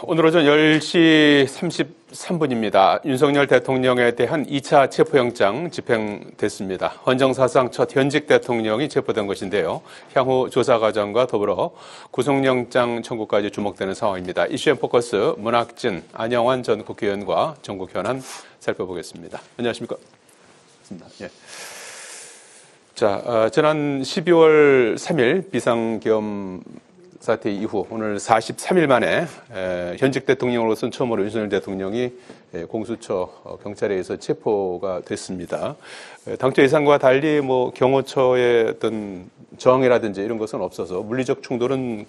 오늘 오전 10시 33분입니다. 윤석열 대통령에 대한 2차 체포영장 집행됐습니다. 헌정사상 첫 현직 대통령이 체포된 것인데요. 향후 조사 과정과 더불어 구속영장 청구까지 주목되는 상황입니다. 이슈앤 포커스 문학진, 안영환 전 국회의원과 전국 현안 살펴보겠습니다. 안녕하십니까? 예. 자, 지난 12월 3일 비상계엄 사태 이후 오늘 43일 만에 현직 대통령으로서는 처음으로 윤석열 대통령이 공수처 경찰에 의해서 체포가 됐습니다. 당초 예상과 달리 경호처의 어떤 저항이라든지 이런 것은 없어서 물리적 충돌은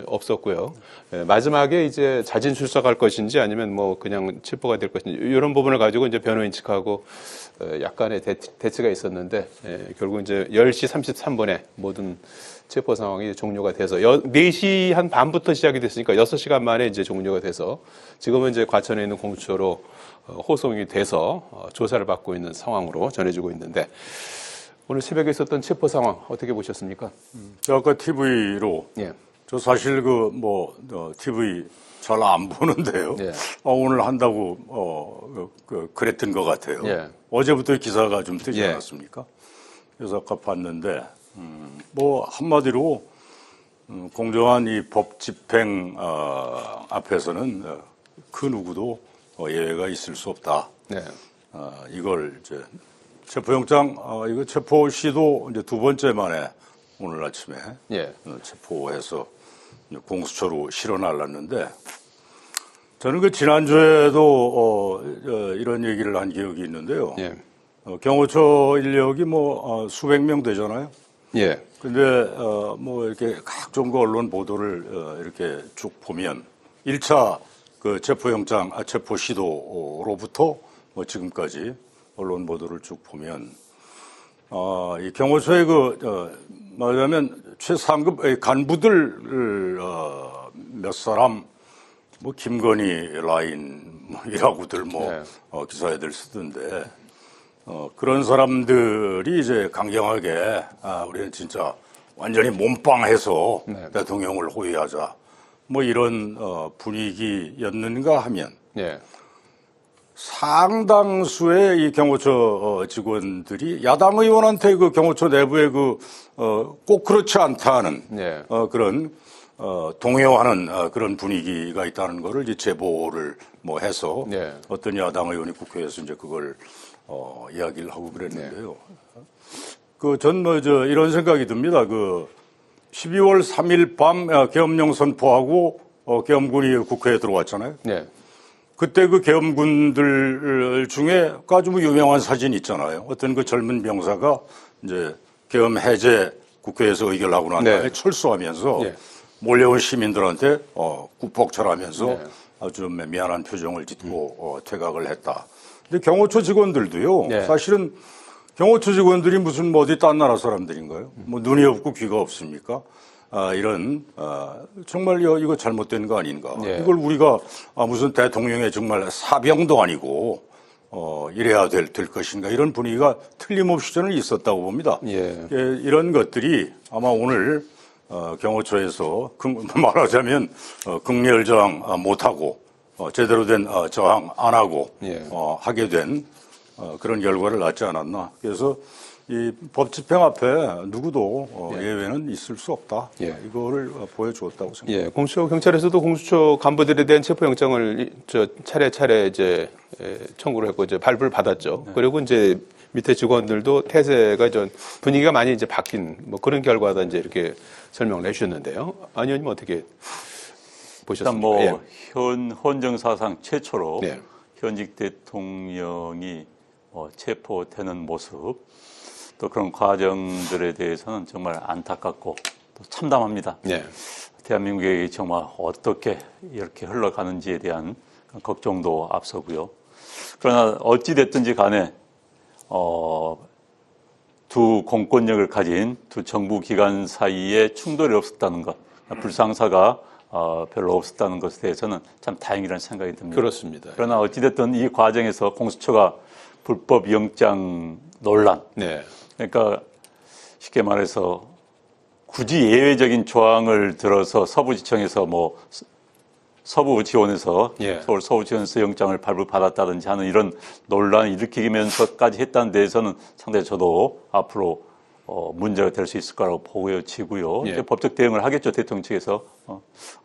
없었고요. 마지막에 이제 자진 출석할 것인지 아니면 그냥 체포가 될 것인지 이런 부분을 가지고 이제 변호인 측하고 약간의 대치가 있었는데 결국 이제 10시 33분에 모든 체포 상황이 종료가 돼서 4시 한 반부터 시작이 됐으니까 6시간 만에 이제 종료가 돼서 지금은 이제 과천에 있는 공수처로 호송이 돼서 조사를 받고 있는 상황으로 전해지고 있는데 오늘 새벽에 있었던 체포 상황 어떻게 보셨습니까? 아까 TV로 예. 저 사실 TV 잘 안 보는데요. 예. 오늘 한다고 그랬던 것 같아요. 예. 어제부터 기사가 좀 뜨지 예. 않았습니까? 그래서 아까 봤는데 한마디로 공정한 이 법 집행 앞에서는 그 누구도 예외가 있을 수 없다. 네. 이걸 이제 체포영장 이거 체포 시도 이제 두 번째 만에 오늘 아침에 예. 체포해서 공수처로 실어날랐는데 저는 그 지난주에도 이런 얘기를 한 기억이 있는데요. 예. 경호처 인력이 수백 명 되잖아요. 예. 근데 이렇게 각종 언론 보도를 이렇게 쭉 보면 1차 그 체포영장 체포 시도로부터 지금까지 언론 보도를 쭉 보면 이 경호처의 말하자면 최상급 간부들 몇 사람 김건희 라인이라고들 네. 기사에들 쓰던데 그런 사람들이 이제 강경하게 우리는 진짜 완전히 몸빵해서 네. 대통령을 호위하자 이런 분위기였는가 하면 예. 상당수의 이 경호처 직원들이 야당 의원한테 그 경호처 내부에 꼭 그렇지 않다는 예. 그런 동요하는 그런 분위기가 있다는 거를 이제 제보를 해서 예. 어떤 야당 의원이 국회에서 이제 그걸 이야기를 하고 그랬는데요. 전 이런 생각이 듭니다. 12월 3일 밤 계엄령 선포하고 계엄군이 국회에 들어왔잖아요. 네. 그때 그 계엄군들 중에 아주 유명한 사진이 있잖아요. 어떤 그 젊은 병사가 이제 계엄 해제 국회에서 의결하고 난 다음에 네. 철수하면서 네. 몰려온 시민들한테 국복절하면서 네. 아주 미안한 표정을 짓고 퇴각을 했다. 근데 경호처 직원들도요. 네. 사실은 경호처 직원들이 무슨 어디 딴 나라 사람들인가요? 눈이 없고 귀가 없습니까? 이런 정말 이거 잘못된 거 아닌가? 네. 이걸 우리가 무슨 대통령의 정말 사병도 아니고 이래야 될 것인가? 이런 분위기가 틀림없이 저는 있었다고 봅니다. 예. 이런 것들이 아마 오늘 경호처에서 말하자면 극렬 저항 못하고 제대로 된 저항 안 하고 예. 하게 된 그런 결과를 낳지 않았나. 그래서 이 법 집행 앞에 누구도 예외는 있을 수 없다. 예. 이거를 보여주었다고 생각합니다. 예. 공수처 경찰에서도 공수처 간부들에 대한 체포영장을 차례차례 이제 청구를 했고 이제 발부를 받았죠. 네. 그리고 이제 밑에 직원들도 태세가 좀 분위기가 많이 이제 바뀐 그런 결과다 이제 이렇게 설명을 해주셨는데요. 안 의원님 어떻게 보셨습니까? 일단 헌정사상 최초로 네. 현직 대통령이 체포되는 모습 또 그런 과정들에 대해서는 정말 안타깝고 또 참담합니다. 네. 대한민국이 정말 어떻게 이렇게 흘러가는지에 대한 걱정도 앞서고요. 그러나 어찌 됐든지 간에 두 공권력을 가진 두 정부 기관 사이에 충돌이 없었다는 것, 불상사가 별로 없었다는 것에 대해서는 참 다행이라는 생각이 듭니다. 그렇습니다. 그러나 어찌됐든 이 과정에서 공수처가 불법 영장 논란, 네. 그러니까 쉽게 말해서 굳이 예외적인 조항을 들어서 서부지청에서 서부 지원에서 예. 서울 서부 지원에서 영장을 발부받았다든지 하는 이런 논란을 일으키면서까지 했다는 데에서는 상당히 저도 앞으로 문제가 될 수 있을 거라고 보여지고요. 예. 이제 법적 대응을 하겠죠, 대통령 측에서.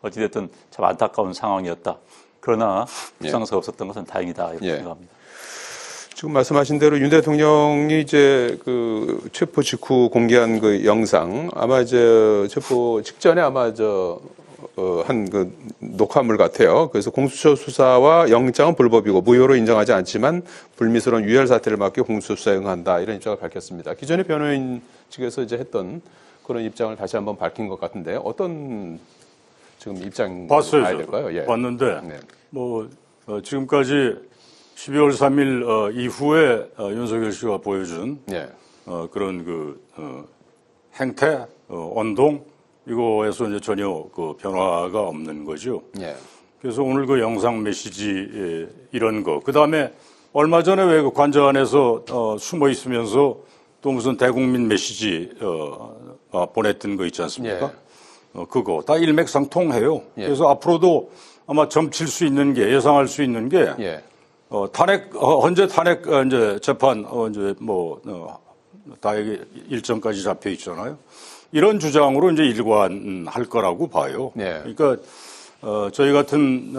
어찌됐든 참 안타까운 상황이었다. 그러나 불상사가 없었던 것은 다행이다 이렇게 예. 생각합니다. 지금 말씀하신 대로 윤 대통령이 이제 그 체포 직후 공개한 그 영상 아마 이제 체포 직전에 아마 한 그 녹화물 같아요. 그래서 공수처 수사와 영장은 불법이고 무효로 인정하지 않지만 불미스러운 유혈 사태를 막기 공수처 수사에 응한다 이런 입장을 밝혔습니다. 기존의 변호인 측에서 이제 했던 그런 입장을 다시 한번 밝힌 것 같은데 어떤 지금 입장 봤어요. 봐야 될까요? 예. 봤는데 네. 뭐 지금까지 12월 3일 이후에 윤석열 씨가 보여준 예. 그런 행태, 언동 이거에서 이제 전혀 그 변화가 없는 거죠. 예. 그래서 오늘 그 영상 메시지 이런 거, 그 다음에 얼마 전에 왜 그 관저 안에서 숨어 있으면서 또 무슨 대국민 메시지 보냈던 거 있지 않습니까? 그거 다 일맥상통해요. 예. 그래서 앞으로도 아마 점칠 수 있는 게 예상할 수 있는 게 예. 탄핵 헌재 탄핵 이제 재판 이제 다 일정까지 잡혀 있잖아요. 이런 주장으로 이제 일관할 거라고 봐요. 네. 그러니까 저희 같은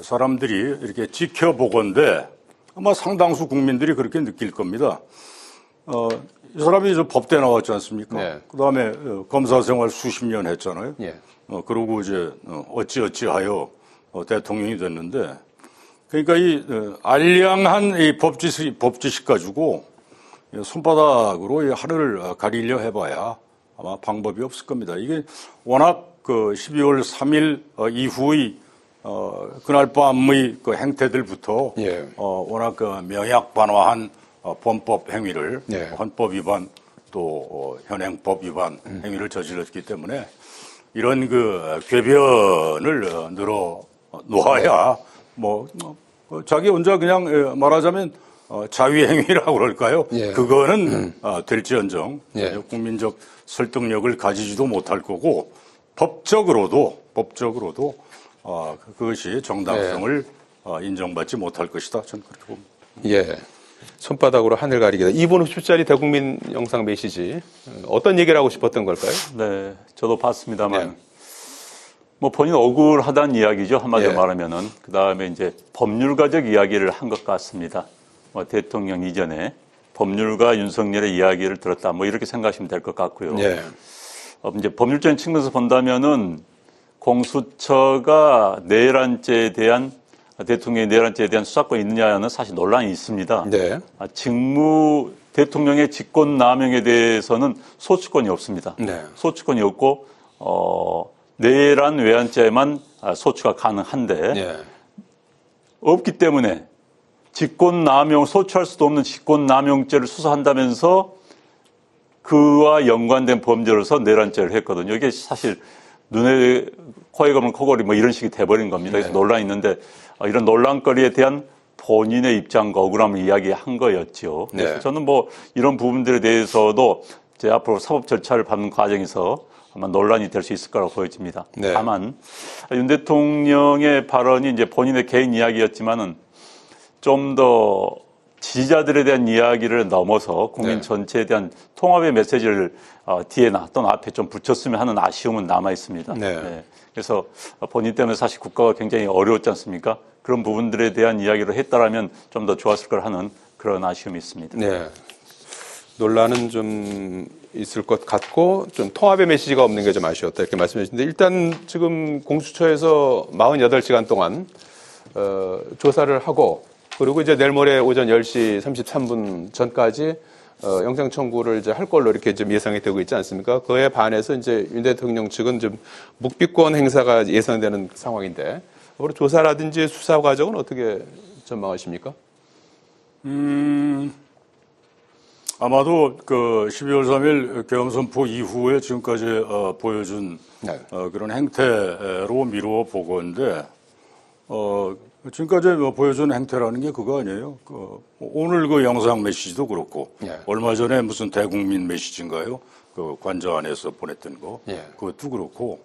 사람들이 이렇게 지켜보건대 아마 상당수 국민들이 그렇게 느낄 겁니다. 이 사람이 저 법대 나왔지 않습니까? 네. 그다음에 검사 생활 수십 년 했잖아요. 예. 그러고 이제 어찌어찌하여 대통령이 됐는데, 그러니까 이 알량한 이 법지식 가지고 손바닥으로 이 하늘을 가리려 해봐야 아마 방법이 없을 겁니다. 이게 워낙 그 12월 3일 이후의 그날 밤의 그 행태들부터 예. 워낙 그 명약반화한 범법 행위를 예. 헌법 위반 또 현행법 위반 행위를 저질렀기 때문에 이런 그 궤변을 늘어 놓아야 자기 혼자 그냥 말하자면 자위행위라고 그럴까요? 예. 그거는 될지언정 예. 국민적 설득력을 가지지도 못할 거고 법적으로도 그것이 정당성을 인정받지 못할 것이다. 저는 그렇게 봅니다. 예. 손바닥으로 하늘 가리기다. 2분 50짜리 대국민 영상 메시지. 어떤 얘기를 하고 싶었던 걸까요? 네, 저도 봤습니다만, 네. 뭐 본인 억울하다는 이야기죠. 한마디로 예. 말하면은. 그 다음에 이제 법률가적 이야기를 한 것 같습니다. 대통령 이전에 법률가 윤석열의 이야기를 들었다. 뭐 이렇게 생각하시면 될 것 같고요. 예. 이제 법률적인 측면에서 본다면은 공수처가 내란죄에 대한 대통령의 내란죄에 대한 수사권이 있느냐는 사실 논란이 있습니다. 네. 대통령의 직권남용에 대해서는 소추권이 없습니다. 네. 소추권이 없고 내란 외환죄만 소추가 가능한데 예. 없기 때문에 소추할 수도 없는 직권남용죄를 수사한다면서 그와 연관된 범죄로서 내란죄를 했거든요. 이게 사실 눈에 코에 검은 코골이 뭐 이런 식이 돼버린 겁니다. 그래서 논란이 있는데 이런 논란거리에 대한 본인의 입장과 억울함을 이야기한 거였죠. 그래서 네. 저는 뭐 이런 부분들에 대해서도 이제 앞으로 사법 절차를 밟는 과정에서 아마 논란이 될 수 있을 거라고 보여집니다. 네. 다만 윤 대통령의 발언이 이제 본인의 개인 이야기였지만은 좀 더 지지자들에 대한 이야기를 넘어서 국민 네. 전체에 대한 통합의 메시지를 뒤에나 또는 앞에 좀 붙였으면 하는 아쉬움은 남아 있습니다. 네. 그래서 본인 때문에 사실 국가가 굉장히 어려웠지 않습니까? 그런 부분들에 대한 이야기를 했다라면 좀 더 좋았을 걸 하는 그런 아쉬움이 있습니다. 네. 논란은 좀 있을 것 같고 좀 통합의 메시지가 없는 게 좀 아쉬웠다 이렇게 말씀해 주시는데 일단 지금 공수처에서 48시간 동안 조사를 하고 그리고 이제 내일 모레 오전 10시 33분 전까지 영장 청구를 이제 할 걸로 이렇게 좀 예상이 되고 있지 않습니까? 그에 반해서 이제 윤 대통령 측은 좀 묵비권 행사가 예상되는 상황인데 앞으로 조사라든지 수사 과정은 어떻게 전망하십니까? 아마도 그 12월 3일 계엄 선포 이후에 지금까지 보여준 네. 그런 행태로 미루어 보건데 지금까지 보여준 행태라는 게 그거 아니에요. 오늘 그 영상 메시지도 그렇고 예. 얼마 전에 무슨 대국민 메시지인가요? 그 관저 안에서 보냈던 거 예. 그것도 그렇고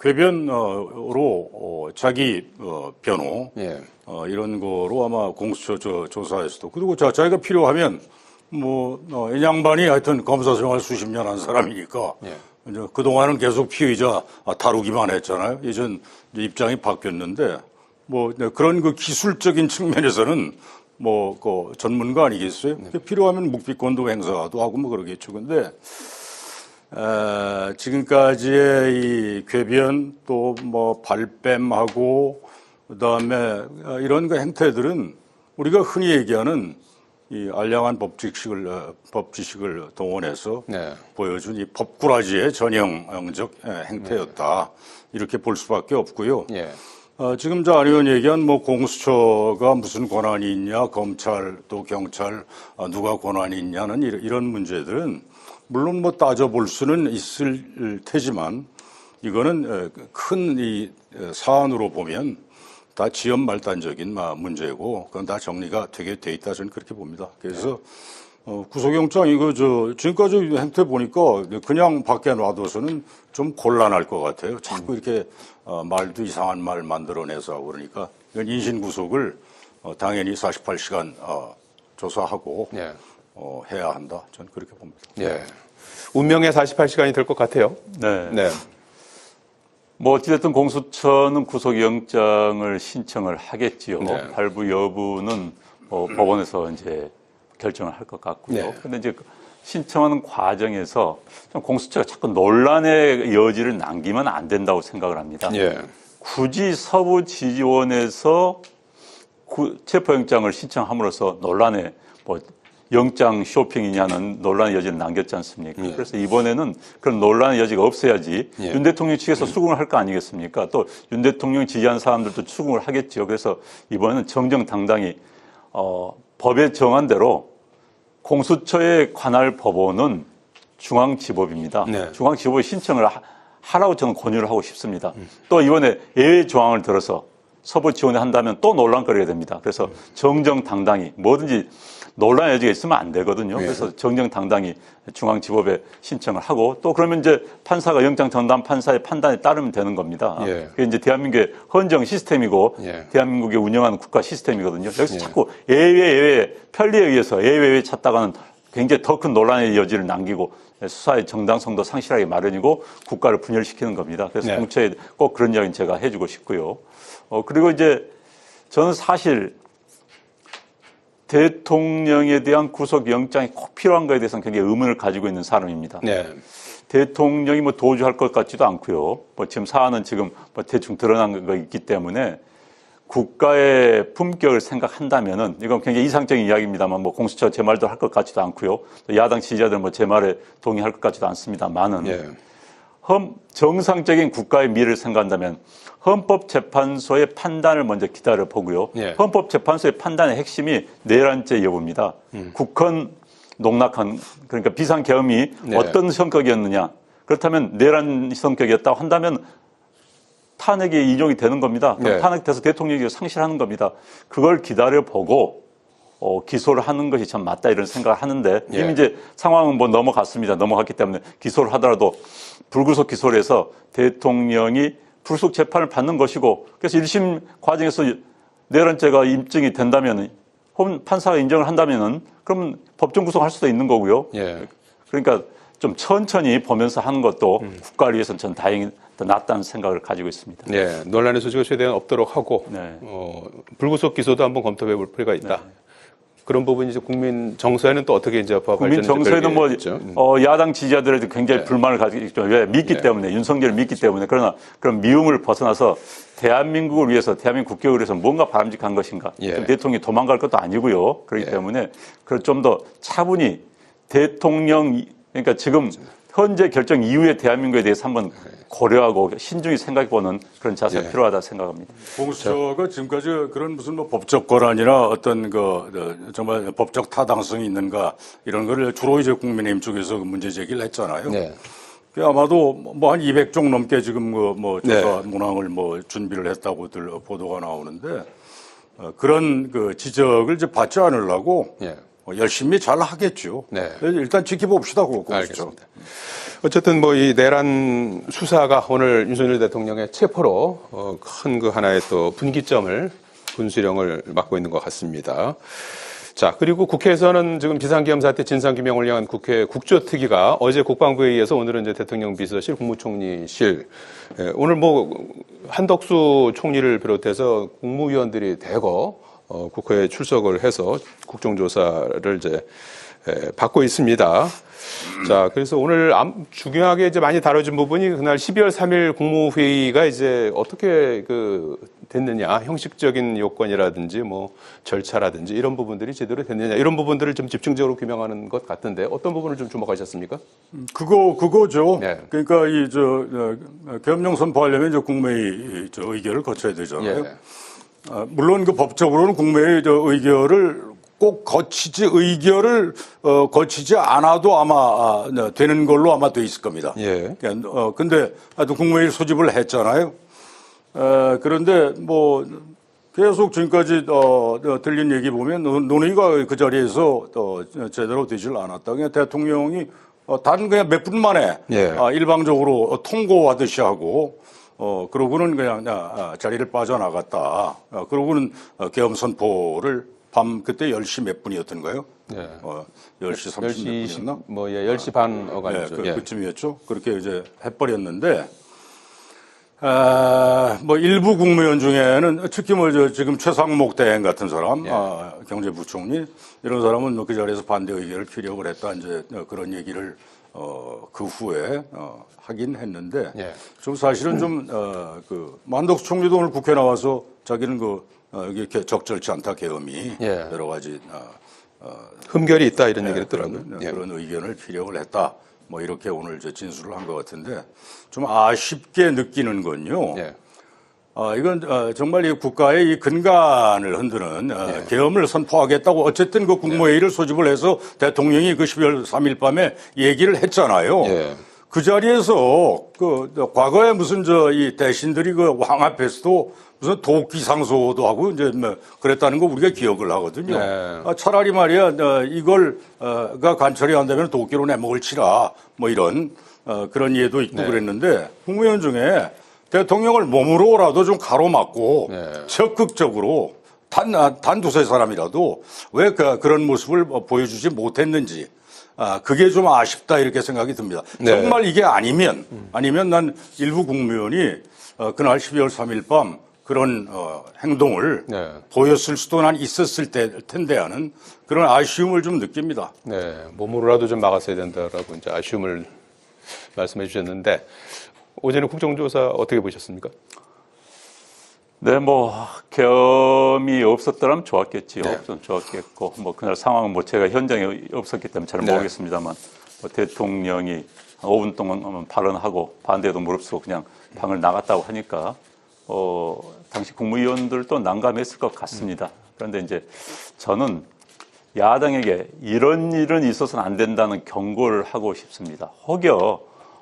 궤변으로 자기 변호 예. 이런 거로 아마 공수처 조사에서도 그리고 자기가 필요하면 이 양반이 하여튼 검사 생활 수십 년 한 사람이니까 예. 이제 그동안은 계속 피의자 다루기만 했잖아요. 이제 입장이 바뀌었는데 그런 그 기술적인 측면에서는 그 전문가 아니겠어요? 필요하면 묵비권도 행사도 하고 그러겠죠. 근데 지금까지의 이 궤변 또 발뺌하고 그다음에 이런 그 행태들은 우리가 흔히 얘기하는 이 알량한 법지식을 동원해서 네. 보여준 이 법꾸라지의 전형적 행태였다. 이렇게 볼 수밖에 없고요. 예. 지금 안 의원 얘기한 공수처가 무슨 권한이 있냐, 검찰 또 경찰 누가 권한이 있냐는 이런 문제들은 물론 따져볼 수는 있을 테지만 이거는 큰 이 사안으로 보면 다 지연말단적인 문제고 그건 다 정리가 되게 돼 있다 저는 그렇게 봅니다. 그래서 구속영장 이거 지금까지 행태 보니까 그냥 밖에 놔둬서는 좀 곤란할 것 같아요. 자꾸 이렇게 말도 이상한 말 만들어내서 하고 그러니까 이건 인신구속을 당연히 48시간 조사하고 예. 해야 한다. 저는 그렇게 봅니다. 예. 운명의 48시간이 될 것 같아요. 네. 네. 어찌됐든 공수처는 구속영장을 신청을 하겠지요. 네. 발부 여부는 법원에서 이제 결정을 할 것 같고요. 네. 근데 이제 신청하는 과정에서 좀 공수처가 자꾸 논란의 여지를 남기면 안 된다고 생각을 합니다. 예. 굳이 서부지원에서 체포영장을 신청함으로써 논란에 영장 쇼핑이냐는 논란의 여지를 남겼지 않습니까? 예. 그래서 이번에는 그런 논란의 여지가 없어야지 예. 윤 대통령 측에서 수긍을 할 거 아니겠습니까? 또 윤 대통령 지지한 사람들도 수긍을 하겠죠. 그래서 이번에는 정정당당히 법에 정한 대로 공수처에 관할 법원은 중앙지법입니다. 네. 중앙지법에 신청을 하라고 저는 권유를 하고 싶습니다. 또 이번에 예외 조항을 들어서 서부 지원에 한다면 또 논란거리가 됩니다. 그래서 정정당당히 뭐든지 논란의 여지가 있으면 안 되거든요. 네. 그래서 정정당당히 중앙지법에 신청을 하고 또 그러면 이제 판사가 영장 전담 판사의 판단에 따르면 되는 겁니다. 예. 그게 이제 대한민국의 헌정 시스템이고 예. 대한민국이 운영하는 국가 시스템이거든요. 여기서 예. 자꾸 예외 편리에 의해서 예외 찾다가는 굉장히 더 큰 논란의 여지를 남기고 수사의 정당성도 상실하기 마련이고 국가를 분열시키는 겁니다. 그래서 네. 공처에 꼭 그런 이야기는 제가 해주고 싶고요. 그리고 이제 저는 사실 대통령에 대한 구속영장이 꼭 필요한 거에 대해서는 굉장히 의문을 가지고 있는 사람입니다. 네. 대통령이 도주할 것 같지도 않고요. 지금 사안은 지금 대충 드러난 거 있기 때문에 국가의 품격을 생각한다면은 이건 굉장히 이상적인 이야기입니다만 공수처 제 말도 할 것 같지도 않고요. 야당 지지자들은 제 말에 동의할 것 같지도 않습니다만은 예. 정상적인 국가의 미래를 생각한다면 헌법재판소의 판단을 먼저 기다려 보고요. 예. 헌법재판소의 판단의 핵심이 내란죄 여부입니다. 국헌 농락한 그러니까 비상계엄이 네. 어떤 성격이었느냐. 그렇다면 내란 성격이었다고 한다면 탄핵이 인용이 되는 겁니다. 그럼 네. 탄핵돼서 대통령이 상실하는 겁니다. 그걸 기다려 보고 기소를 하는 것이 참 맞다 이런 생각을 하는데 예. 이미 이제 상황은 넘어갔습니다. 넘어갔기 때문에 기소를 하더라도 불구속 기소를 해서 대통령이 불구속 재판을 받는 것이고 그래서 1심 과정에서 내란죄가 입증이 된다면 판사가 인정을 한다면은 그러면 법정 구속할 수도 있는 거고요. 예. 그러니까 좀 천천히 보면서 하는 것도 국가를 위해서는 전 다행히 더 낫다는 생각을 가지고 있습니다. 네. 논란의 소지가 최대한 없도록 하고 네. 불구속 기소도 한번 검토해 볼 필요가 있다. 그런 부분이 이제 국민 정서에는 또 어떻게 이제 국민 정서에는 야당 지지자들에도 굉장히 네. 불만을 가지고 있죠. 왜? 믿기 네. 때문에, 윤석열을 믿기 때문에. 그러나 그런 미움을 벗어나서 대한민국을 위해서, 대한민국 국격을 위해서 뭔가 바람직한 것인가. 예. 대통령이 도망갈 것도 아니고요. 그렇기 예. 때문에 그걸 좀 더 차분히 대통령, 그러니까 지금 현재 결정 이후의 대한민국에 대해서 한번 고려하고 신중히 생각해보는 그런 자세가 예. 필요하다 생각합니다. 공수처가 지금까지 그런 무슨 법적 권한이나 어떤 정말 법적 타당성이 있는가 이런 거를 주로 이제 국민의힘 쪽에서 문제 제기를 했잖아요. 네. 아마도 한 200종 넘게 지금 조사 네. 문항을 준비를 했다고들 보도가 나오는데 그런 지적을 이제 받지 않으려고 예. 열심히 잘 하겠죠. 네. 일단 지켜봅시다. 그거. 알겠습니다. 어쨌든 뭐 이 내란 수사가 오늘 윤석열 대통령의 체포로 큰 그 하나의 또 분기점을 분수령을 맡고 있는 것 같습니다. 자, 그리고 국회에서는 지금 비상계엄 사태 진상규명을 위한 국회 국조특위가 어제 국방부에 의해서 오늘은 이제 대통령 비서실, 국무총리실, 오늘 뭐 한덕수 총리를 비롯해서 국무위원들이 대거 국회에 출석을 해서 국정조사를 이제 받고 있습니다. 자, 그래서 오늘 중요하게 이제 많이 다뤄진 부분이 그날 12월 3일 국무회의가 이제 어떻게 됐느냐, 형식적인 요건이라든지 뭐 절차라든지 이런 부분들이 제대로 됐느냐, 이런 부분들을 좀 집중적으로 규명하는 것 같은데 어떤 부분을 좀 주목하셨습니까? 그거죠. 네. 그러니까 계엄령 선포하려면 이제 국무회의 의결을 거쳐야 되잖아요. 예. 물론 그 법적으로는 국무회의 의결을 꼭 의결을 거치지 않아도 아마 되는 걸로 아마 돼 있을 겁니다. 예. 근데 하여튼 국무회의 소집을 했잖아요. 그런데 뭐 계속 지금까지 들린 얘기 보면 논의가 그 자리에서 제대로 되질 않았다. 그냥 대통령이 그냥 몇 분 만에 예. 일방적으로 통고하듯이 하고 그러고는 그냥 자리를 빠져나갔다. 그러고는 계엄 선포를 그때 10시 몇 분이었던가요? 예. 10시 30 몇 분이었나? 10시 반 어간이죠. 네, 그쯤이었죠. 그렇게 이제 해버렸는데, 뭐 일부 국무위원 중에는 특히 지금 최상목 대행 같은 사람, 경제부총리 이런 사람은 그 자리에서 반대 의견을 피력을 했다. 이제 그런 얘기를 그 후에 하긴 했는데, 좀 사실은 좀 만덕수 총리도 오늘 국회 나와서 자기는 이게 적절치 않다 계엄이 여러 가지 흠결이 있다 이런 얘기를 했더라고요. 그런 의견을 피력을 했다. 뭐 이렇게 오늘 진술을 한 것 같은데 좀 아쉽게 느끼는 건요. 이건 정말 이 국가의 이 근간을 흔드는 계엄을 선포하겠다고 어쨌든 그 국무회의를 소집을 해서 대통령이 그 12월 3일 밤에 얘기를 했잖아요. 그 자리에서 과거에 무슨 이 대신들이 왕 앞에서도 무슨 도끼상소도 하고 이제 뭐 그랬다는 거 우리가 기억을 하거든요. 차라리 말이야 이걸가 간철이 한다면 도끼로 내 목을 치라 뭐 이런 그런 예도 있고 그랬는데 국무위원 중에 대통령을 몸으로라도 좀 가로막고 적극적으로 단 두세 사람이라도 왜 그런 모습을 보여주지 못했는지 그게 좀 아쉽다 이렇게 생각이 듭니다. 정말 이게 아니면 난 일부 국무위원이 그날 12월 3일 밤 그런 행동을 보였을 수도 난 있었을 텐데 하는 그런 아쉬움을 좀 느낍니다. 몸으로라도 좀 막았어야 된다라고 이제 아쉬움을 말씀해 주셨는데 어제는 국정조사 어떻게 보셨습니까? 네, 뭐 계엄이 없었더라면 좋았겠지요. 좀 좋았겠고 뭐 그날 상황은 뭐 제가 현장에 없었기 때문에 잘 모르겠습니다만 뭐 대통령이 한 5분 동안 발언하고 반대도 무릅쓰고 그냥 방을 나갔다고 하니까 당시 국무위원들도 난감했을 것 같습니다. 그런데 이제 저는 야당에게 이런 일은 있어서는 안 된다는 경고를 하고 싶습니다. 혹여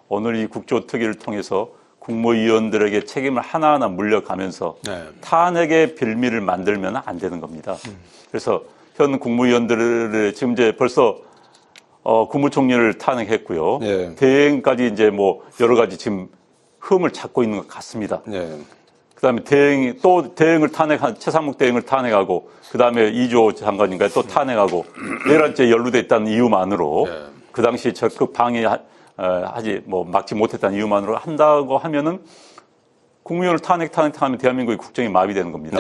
오늘 이 국조특위를 통해서 국무위원들에게 책임을 하나하나 물려가면서 탄핵의 빌미를 만들면 안 되는 겁니다. 그래서 현 국무위원들을 지금 이제 벌써 국무총리를 탄핵했고요. 대행까지 이제 뭐 여러 가지 지금 흠을 찾고 있는 것 같습니다. 그다음에 대행을 탄핵한 최상목 대행을 탄핵하고 그다음에 이주호 장관인가 또 탄핵하고 내란죄에 연루돼 있다는 이유만으로 그 당시 적극 막지 못했다는 이유만으로 한다고 하면은 국무위원을 탄핵하면 대한민국의 국정이 마비되는 겁니다.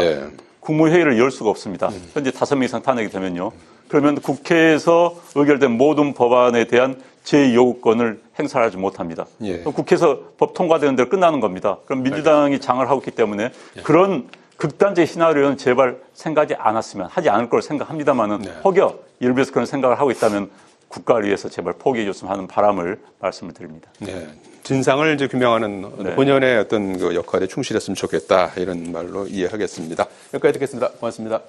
국무회의를 열 수가 없습니다. 현재 5명 이상 탄핵이 되면요. 그러면 국회에서 의결된 모든 법안에 대한 제2요구권을 행사하지 못합니다. 국회에서 법 통과되는 대로 끝나는 겁니다. 그럼 민주당이 장을 하고 있기 때문에 그런 극단적 시나리오는 제발 하지 않을 걸 생각합니다만은 혹여 일부에서 그런 생각을 하고 있다면 국가를 위해서 제발 포기해 줬으면 하는 바람을 말씀을 드립니다. 진상을 이제 규명하는 본연의 어떤 그 역할에 충실했으면 좋겠다 이런 말로 이해하겠습니다. 여기까지 듣겠습니다. 고맙습니다.